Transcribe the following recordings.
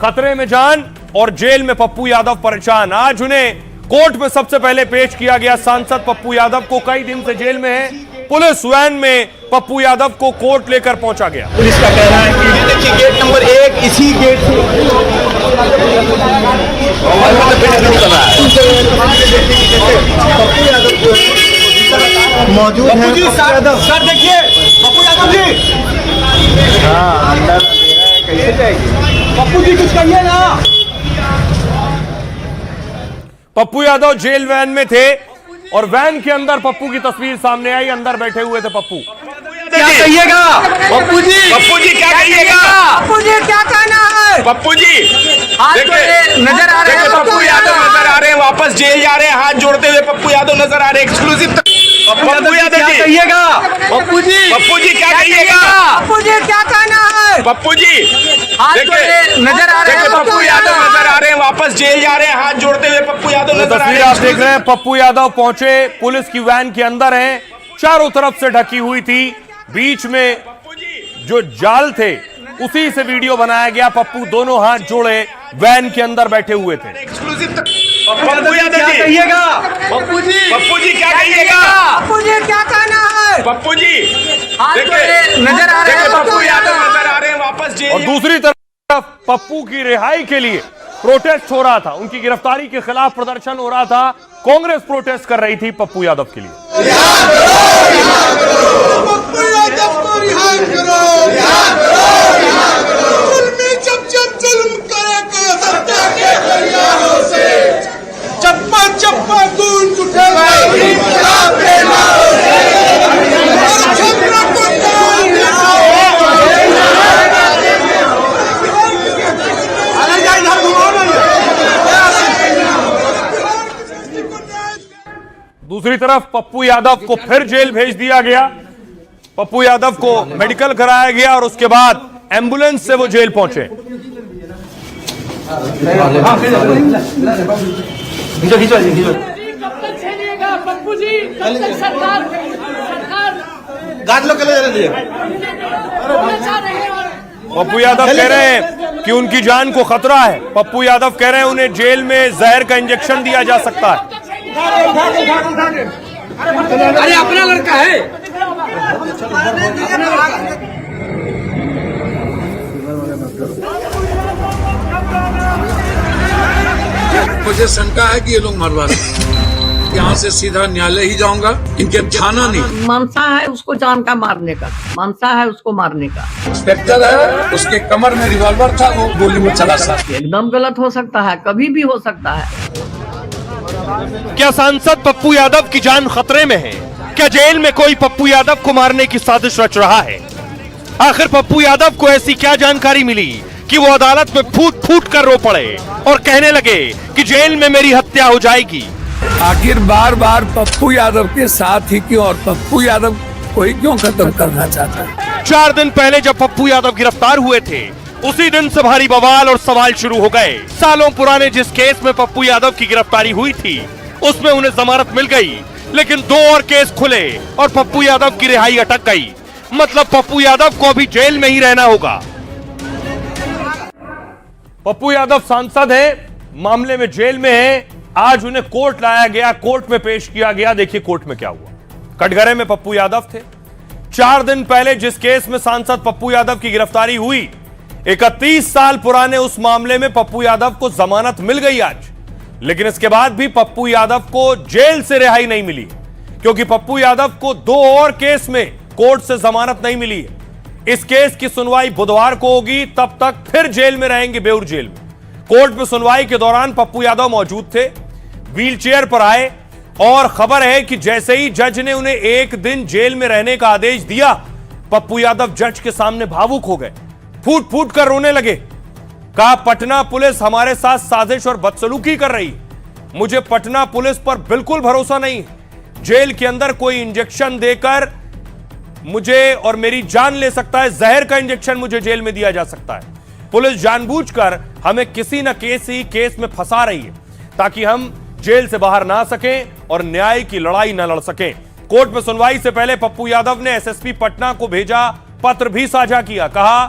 खतरे में जान और जेल में पप्पू यादव परेशान। आज उन्हें कोर्ट में सबसे पहले पेश किया गया। सांसद पप्पू यादव को कई दिन से जेल में है। पुलिस वैन में पप्पू यादव को कोर्ट लेकर पहुंचा गया। पुलिस का कहना है कि देखिए गेट नंबर 1 इसी गेट से मौजूद है सर। देखिए पप्पू यादव जी, हाँ अंदर कैसे जाएगी? पप्पू जी कुछ कहिए ना। पप्पू यादव जेल वैन में थे और वैन के अंदर पप्पू की तस्वीर सामने आई। अंदर बैठे हुए थे पप्पू। क्या कहिएगा पप्पू जी? पप्पू जी क्या कहिएगा? पप्पू जी क्या कहना है? पप्पू जी देखिए नजर आ रहे हैं, पप्पू यादव नजर आ रहे हैं, वापस जेल जा रहे हैं, हाथ जोड़ते हुए पप्पू यादव नजर आ रहे हैं। एक्सक्लूसिव पप्पू यादव क्या कहिएगा? पप्पू जी क्या कहिएगा? पप्पू जी क्या कहना है? पप्पू जी नजर आ रहे हैं, पप्पू यादव नजर आ रहे हैं, वापस जेल जा रहे हैं, हाथ जोड़ते हुए पप्पू यादव नजर आ रहे तस्वीर हैं। आप देख रहे हैं। पप्पू यादव पहुंचे, पुलिस की वैन के अंदर हैं, चारों तरफ से ढकी हुई थी। बीच में जो जाल थे उसी से वीडियो बनाया गया। पप्पू दोनों हाथ जोड़े वैन के अंदर बैठे हुए थे। एक्सक्लूसिव पप्पू यादव क्या कहिएगा? पप्पू जी क्या कहिएगा? पप्पू जी क्या कहना है? पप्पू जी नजर आ रहे हैं, पप्पू यादव नजर आ रहे हैं, वापस जेल। और दूसरी तरफ पप्पू की रिहाई के लिए प्रोटेस्ट हो रहा था। उनकी गिरफ्तारी के खिलाफ प्रदर्शन हो रहा था। कांग्रेस प्रोटेस्ट कर रही थी पप्पू यादव के लिए। पप्पू यादव को रिहाई करो, जुल्मी जब जुल्म करेगा सत्ता के दरियाओं से, चप्पा चप्पा गूंज उठेगा इंकलाब के नारों से, और छपरा को तोड़ देना। दूसरी तरफ पप्पू यादव को फिर जेल भेज दिया गया। पप्पू यादव को मेडिकल कराया गया और उसके बाद एम्बुलेंस से वो जेल पहुंचे। पप्पू जी सरकार पप्पू यादव कह रहे हैं कि उनकी जान को खतरा है। पप्पू यादव कह रहे हैं उन्हें जेल में जहर का इंजेक्शन दिया जा सकता है। अरे अपना लड़का है। मुझे शंका है कि ये लोग मरवा रहे हैं। यहाँ से सीधा न्यायालय ही जाऊंगा, इनके थाना नहीं। मनसा है उसको जान का मारने का, मनसा है उसको मारने का। इंस्पेक्टर है, उसके कमर में रिवॉल्वर था, वो गोली में चला सा। एकदम गलत हो सकता है, कभी भी हो सकता है। क्या सांसद पप्पू यादव की जान खतरे में है? क्या जेल में कोई पप्पू यादव को मारने की साजिश रच रहा है? आखिर पप्पू यादव को ऐसी क्या जानकारी मिली कि वो अदालत में फूट फूट कर रो पड़े और कहने लगे कि जेल में मेरी हत्या हो जाएगी? आखिर बार बार पप्पू यादव के साथ ही क्यों, और पप्पू यादव को ही क्यों खत्म करना चाहता है? 4 दिन पहले जब पप्पू यादव गिरफ्तार हुए थे, उसी दिन से भारी बवाल और सवाल शुरू हो गए। सालों पुराने जिस केस में पप्पू यादव की गिरफ्तारी हुई थी, उसमें उन्हें जमानत मिल गई, लेकिन 2 और केस खुले और पप्पू यादव की रिहाई अटक गई। मतलब पप्पू यादव को अभी जेल में ही रहना होगा। पप्पू यादव सांसद है, मामले में जेल में है। आज उन्हें कोर्ट लाया गया, कोर्ट में पेश किया गया। देखिए कोर्ट में क्या हुआ। कटघरे में पप्पू यादव थे। 4 दिन पहले जिस केस में सांसद पप्पू यादव की गिरफ्तारी हुई, 31 साल पुराने उस मामले में पप्पू यादव को जमानत मिल गई आज। लेकिन इसके बाद भी पप्पू यादव को जेल से रिहाई नहीं मिली, क्योंकि पप्पू यादव को 2 और केस में कोर्ट से जमानत नहीं मिली है। इस केस की सुनवाई बुधवार को होगी, तब तक फिर जेल में रहेंगे, बेउर जेल में। कोर्ट में सुनवाई के दौरान पप्पू यादव मौजूद थे, व्हीलचेयर पर आए और खबर है कि जैसे ही जज ने उन्हें 1 दिन जेल में रहने का आदेश दिया, पप्पू यादव जज के सामने भावुक हो गए, फूट फूट कर रोने लगे। कहा पटना पुलिस हमारे साथ साजिश और बदसलूकी कर रही है। मुझे पटना पुलिस पर बिल्कुल भरोसा नहीं है। जेल के अंदर कोई इंजेक्शन देकर मुझे और मेरी जान ले सकता है। जहर का इंजेक्शन मुझे जेल में दिया जा सकता है। पुलिस जानबूझकर हमें किसी न किसी केस में फंसा रही है ताकि हम जेल से बाहर ना सकें और न्याय की लड़ाई न लड़ सकें। कोर्ट में सुनवाई से पहले पप्पू यादव ने एसएसपी पटना को भेजा पत्र भी साझा किया। कहा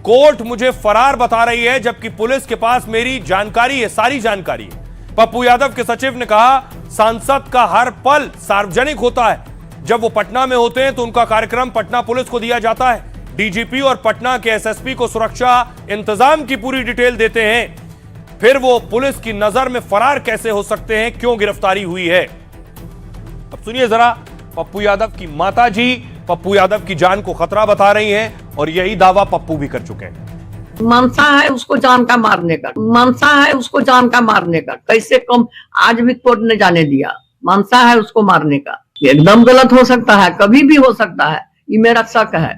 कोर्ट मुझे फरार बता रही है, जबकि पुलिस के पास मेरी जानकारी है, सारी जानकारी है। पप्पू यादव के सचिव ने कहा, सांसद का हर पल सार्वजनिक होता है। जब वो पटना में होते हैं तो उनका कार्यक्रम पटना पुलिस को दिया जाता है। डीजीपी और पटना के एसएसपी को सुरक्षा इंतजाम की पूरी डिटेल देते हैं। फिर वो पुलिस की नजर में फरार कैसे हो सकते हैं, क्यों गिरफ्तारी हुई है? अब सुनिए जरा, पप्पू यादव की माताजी पप्पू यादव की जान को खतरा बता रही हैं और यही दावा पप्पू भी कर चुके हैं। मनसा है उसको जान का मारने का, मनसा है उसको जान का मारने का। कैसे कम आज भी कोर्ट ने जाने दिया, मनसा है उसको मारने का। एकदम गलत हो सकता है, कभी भी हो सकता है, ये मेरा शक है।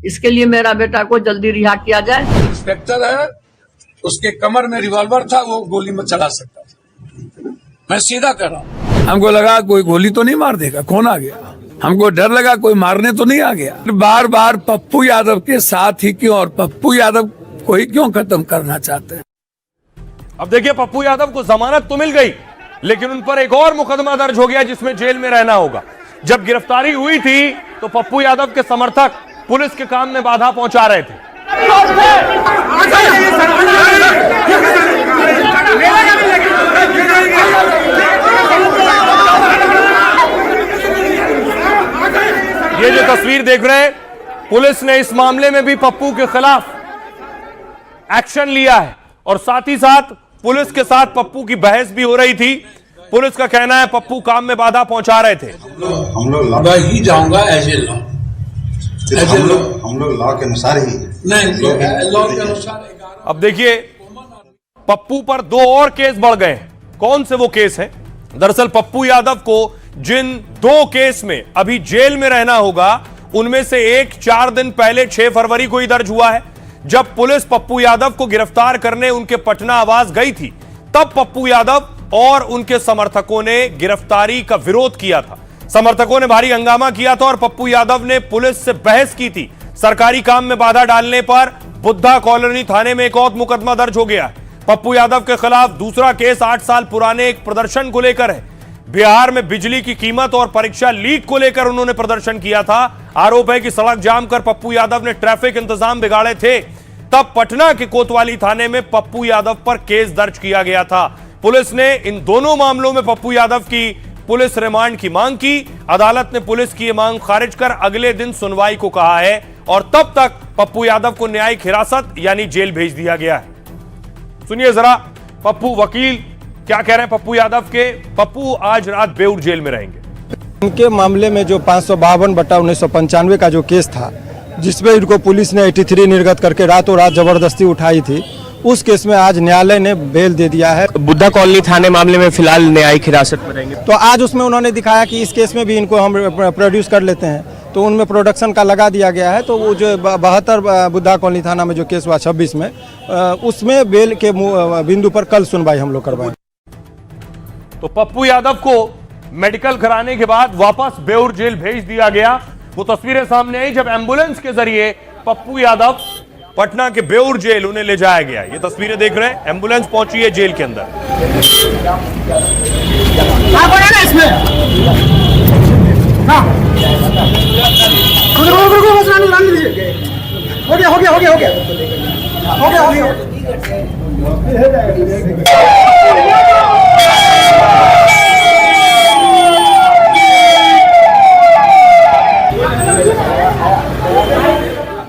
इसके लिए मेरा बेटा को जल्दी रिहा किया जाए। इंस्पेक्टर है, उसके कमर में रिवॉल्वर था, वो गोली में चला सकता था। मैं सीधा कर रहा हूँ। हमको लगा कोई गोली तो नहीं मार देगा, कौन आ गया। हमको डर लगा कोई मारने तो नहीं आ गया। बार बार पप्पू यादव के साथ ही क्यों, और पप्पू यादव को ही क्यों खत्म करना चाहते हैं। अब देखिए, पप्पू यादव को जमानत तो मिल गई, लेकिन उन पर एक और मुकदमा दर्ज हो गया जिसमें जेल में रहना होगा। जब गिरफ्तारी हुई थी तो पप्पू यादव के समर्थक पुलिस के काम में बाधा पहुंचा रहे थे। ये जो तस्वीर देख रहे हैं, पुलिस ने इस मामले में भी पप्पू के खिलाफ एक्शन लिया है और साथ ही साथ पुलिस के साथ पप्पू की बहस भी हो रही थी। पुलिस का कहना है पप्पू काम में बाधा पहुंचा रहे थे। हम लोग ही जाऊंगा एज ए लॉ, हम लोग लॉ के अनुसार ही नहीं, लॉ के अनुसार। अब देखिए, पप्पू पर दो और केस बढ़ गए हैं। कौन से वो केस हैं? दरअसल पप्पू यादव को जिन दो केस में अभी जेल में रहना होगा, उनमें से एक 4 दिन पहले 6 फरवरी को ही दर्ज हुआ है। जब पुलिस पप्पू यादव को गिरफ्तार करने उनके पटना आवास गई थी, तब पप्पू यादव और उनके समर्थकों ने गिरफ्तारी का विरोध किया था। समर्थकों ने भारी हंगामा किया था और पप्पू यादव ने पुलिस से बहस की थी। सरकारी काम में बाधा डालने पर बुद्धा कॉलोनी थाने में एक और मुकदमा दर्ज हो गया। पप्पू यादव के खिलाफ दूसरा केस 8 साल पुराने एक प्रदर्शन को लेकर है। बिहार में बिजली की कीमत और परीक्षा लीक को लेकर उन्होंने प्रदर्शन किया था। आरोप है कि सड़क जाम कर पप्पू यादव ने ट्रैफिक इंतजाम बिगाड़े थे। तब पटना के कोतवाली थाने में पप्पू यादव पर केस दर्ज किया गया था। पुलिस ने इन दोनों मामलों में पप्पू यादव की पुलिस रिमांड की मांग की। अदालत ने पुलिस की यह मांग खारिज कर अगले दिन सुनवाई को कहा है और तब तक पप्पू यादव को न्यायिक हिरासत यानी जेल भेज दिया गया है। सुनिए जरा, पप्पू वकील क्या कह रहे हैं पप्पू यादव के। पप्पू आज रात बेऊर जेल में रहेंगे। उनके मामले में जो 552/1995 का जो केस था, जिसमें इनको पुलिस ने 83 निर्गत करके रातों रात जबरदस्ती उठाई थी, उस केस में आज न्यायालय ने बेल दे दिया है। बुद्धा कॉलोनी थाने मामले में फिलहाल न्यायिक हिरासत में रहेंगे। तो आज उसमें उन्होंने दिखाया कि इस केस में भी इनको हम प्रोड्यूस कर लेते हैं, तो उनमें प्रोडक्शन का लगा दिया गया है। तो वो जो 72 बुद्धा कॉलोनी थाना में जो केस हुआ 26 में, उसमें बेल के बिंदु पर कल सुनवाई हम लोग करवाएंगे। तो पप्पू यादव को मेडिकल कराने के बाद वापस बेऊर जेल भेज दिया गया। वो तस्वीरें सामने आई जब एम्बुलेंस के जरिए पप्पू यादव पटना के बेऊर जेल उन्हें ले जाया गया। ये तस्वीरें देख रहे हैं, एम्बुलेंस पहुंची है जेल के अंदर।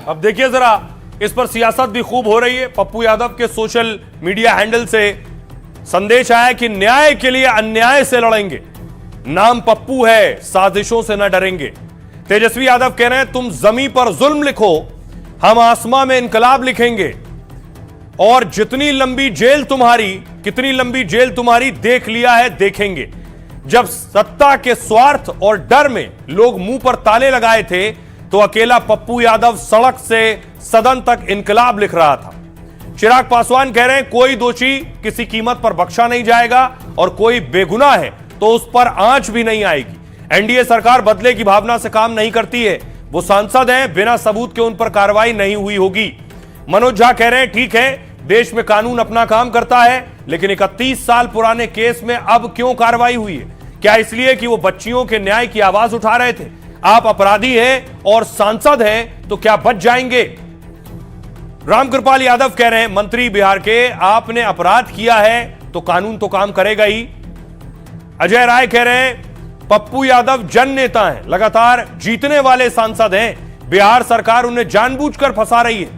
अब देखिए जरा, इस पर सियासत भी खूब हो रही है। पप्पू यादव के सोशल मीडिया हैंडल से संदेश आया कि न्याय के लिए अन्याय से लड़ेंगे, नाम पप्पू है, साजिशों से न डरेंगे। तेजस्वी यादव कह रहे हैं तुम जमीन पर जुल्म लिखो, हम आसमां में इनकलाब लिखेंगे और जितनी लंबी जेल तुम्हारी, कितनी लंबी जेल तुम्हारी देख लिया है, देखेंगे। जब सत्ता के स्वार्थ और डर में लोग मुंह पर ताले लगाए थे तो अकेला पप्पू यादव सड़क से सदन तक इनकलाब लिख रहा था। चिराग पासवान कह रहे हैं कोई दोषी किसी कीमत पर बख्शा नहीं जाएगा और कोई बेगुनाह है तो उस पर आंच भी नहीं आएगी। एनडीए सरकार बदले की भावना से काम नहीं करती है, वो सांसद हैं, बिना सबूत के उन पर कार्रवाई नहीं हुई होगी। मनोज झा कह रहे हैं ठीक है, देश में कानून अपना काम करता है, लेकिन 31 साल पुराने केस में अब क्यों कार्रवाई हुई है? क्या इसलिए कि वो बच्चियों के न्याय की आवाज उठा रहे थे? आप अपराधी हैं और सांसद हैं तो क्या बच जाएंगे? रामकृपाल यादव कह रहे हैं, मंत्री बिहार के, आपने अपराध किया है तो कानून तो काम करेगा ही। अजय राय कह रहे हैं, पप्पू यादव जन नेता हैं, लगातार जीतने वाले सांसद हैं, बिहार सरकार उन्हें जानबूझकर फंसा रही है।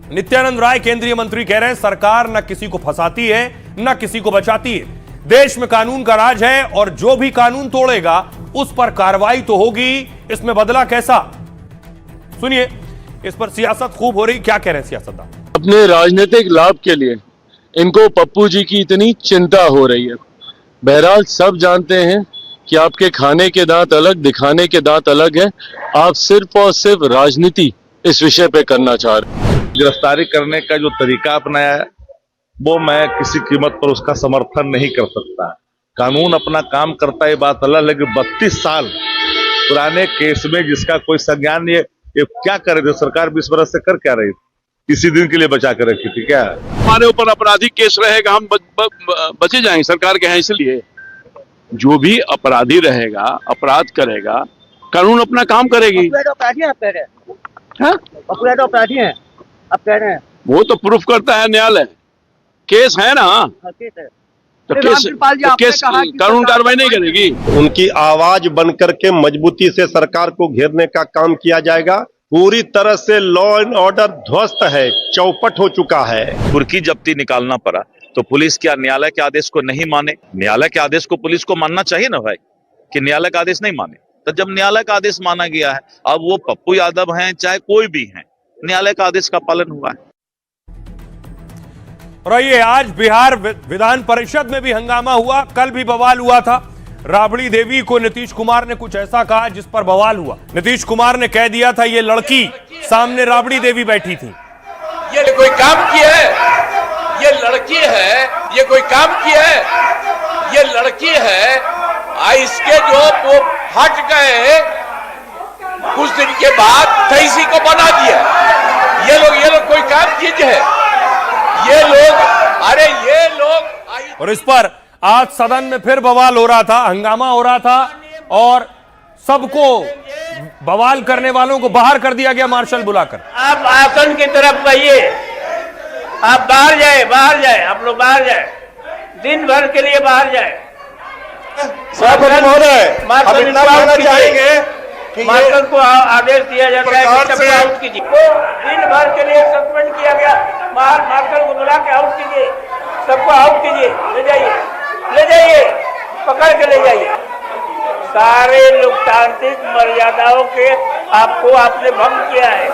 नित्यानंद राय केंद्रीय मंत्री कह रहे हैं, सरकार न किसी को फंसाती है न किसी को बचाती है, देश में कानून का राज है और जो भी कानून तोड़ेगा उस पर कार्रवाई तो होगी, इसमें बदला कैसा? सुनिए, इस पर सियासत खूब हो रही, क्या कह रहे हैं सियासतदान? अपने राजनीतिक लाभ के लिए इनको पप्पू जी की इतनी चिंता हो रही है। बहरहाल सब जानते हैं कि आपके खाने के दांत अलग, दिखाने के दांत अलग है। आप सिर्फ और सिर्फ राजनीति इस विषय पे करना चाह रहे हैं। गिरफ्तारी करने का जो तरीका अपनाया है वो मैं किसी कीमत पर उसका समर्थन नहीं कर सकता। कानून अपना काम करता है, बात अलग, लेकिन 32 साल पुराने केस में जिसका कोई संज्ञान नहीं है, ये क्या करे थे सरकार? 20 बरस से कर क्या रही थी? इसी दिन के लिए बचा कर रखी थी क्या? हमारे ऊपर आपराधिक केस रहेगा, हम बचे जाएंगे, सरकार के हैं इसलिए। जो भी अपराधी रहेगा, अपराध करेगा, कानून अपना काम करेगी। अपराधी हैं आप कह रहे हैं, वो तो प्रूफ करता है न्यायालय, केस है ना, तो केस कानून कार्रवाई नहीं करेगी। उनकी आवाज बनकर के मजबूती से सरकार को घेरने का काम किया जाएगा। पूरी तरह से लॉ एंड ऑर्डर ध्वस्त है, चौपट हो चुका है। कुर्की जब्ती निकालना पड़ा तो पुलिस क्या न्यायालय के आदेश को नहीं माने? न्यायालय के आदेश को पुलिस को मानना चाहिए ना भाई, कि न्यायालय का आदेश नहीं माने। तो जब न्यायालय का आदेश माना गया है, अब वो पप्पू यादव हैं चाहे कोई भी हैं, न्यायालय का आदेश का पालन हुआ है। और ये आज बिहार विधान परिषद में भी हंगामा हुआ, कल भी बवाल हुआ था। राबड़ी देवी को नीतीश कुमार ने कुछ ऐसा कहा जिस पर बवाल हुआ। नीतीश कुमार ने कह दिया था ये लड़की, सामने राबड़ी देवी बैठी थी। ये कोई काम किया है? ये लड़की है, ये कोई काम किया है? ये लड़की है, इसके जो वो हट गए कुछ दिन के बाद तैसी को बना दिया। ये लोग कोई काम चीज है? ये लोग, अरे ये लोग। और इस पर आज सदन में फिर बवाल हो रहा था, हंगामा हो रहा था और सबको, बवाल करने वालों को बाहर कर दिया गया मार्शल बुलाकर। आप आसन की तरफ रहिए, आप बाहर जाए, आप लोग बाहर जाए, दिन भर के लिए बाहर जाए। मार्शल को आदेश दिया जाता है कि सबको आउट कीजिए। दिन भर के लिए सस्पेंड किया गया, मार्शल को बुला के आउट कीजिए, सबको आउट कीजिए, ले जाइए, पकड़ के ले जाइए। सारे लोकतांत्रिक मर्यादाओं के आपने भंग किया है।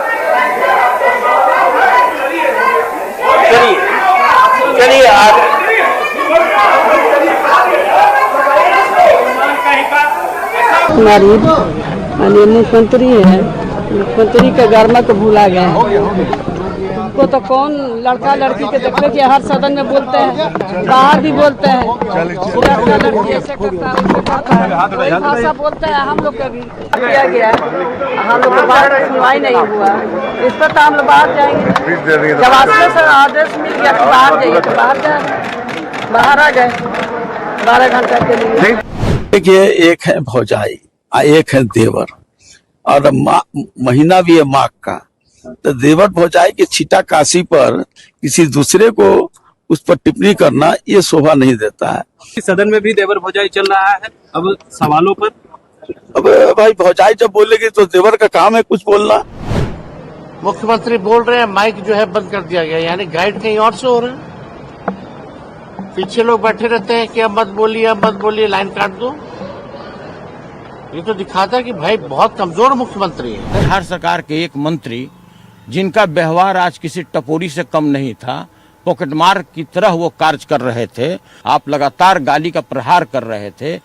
चलिए आगे। मुख्यमंत्री है, मुख्यमंत्री के घर में तो भूला गया को तो कौन लड़का लड़की के देखते कि हर सदन में बोलते हैं, बाहर भी बोलते हैं, लड़का लड़की ऐसे करता है, भाषा बोलते हैं। हम लोग का भी किया गया है, हम लोग को बाहर सुनवाई नहीं हुआ, इस पर तो हम लोग बाहर जाएंगे। जब आदेश से आदेश मिल गया कि बाहर जाइए तो बाहर जाए, बाहर आ गए 12 घंटे के लिए। देखिए, एक है भौजाई, एक है देवर, और महीना भी है माघ का। तो देवर भौजाई के छीटा काशी पर किसी दूसरे को उस पर टिप्पणी करना ये शोभा नहीं देता है। सदन में भी देवर भौजाई चल रहा है अब सवालों पर। अब भाई भौजाई जब बोलेगी तो देवर का काम है कुछ बोलना। मुख्यमंत्री बोल रहे हैं, माइक जो है बंद कर दिया गया, यानी गाइड कहीं और से हो रहे हैं। पीछे लोग बैठे रहते हैं कि अब मत बोलिए, लाइन काट दो। ये तो दिखाता है कि भाई बहुत कमजोर मुख्यमंत्री है। बिहार सरकार के एक मंत्री जिनका व्यवहार आज किसी टपोरी से कम नहीं था, पॉकेटमार की तरह वो कार्य कर रहे थे। आप लगातार गाली का प्रहार कर रहे थे,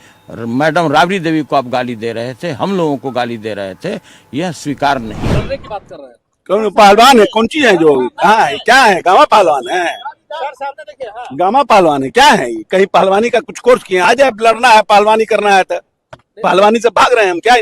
मैडम राबड़ी देवी को आप गाली दे रहे थे, हम लोगों को गाली दे रहे थे, यह स्वीकार नहीं। की बात कर रहे हैं, कौन पहलवान है? कौन चीज है जो कहाँ है? क्या है? गामा पहलवान है, गामा पहलवान है, क्या है? कहीं पहलवानी का कुछ कोर्स किया? आ जाए, लड़ना है, पहलवानी करना है तो पहलवानी से भाग रहे हैं हम क्या?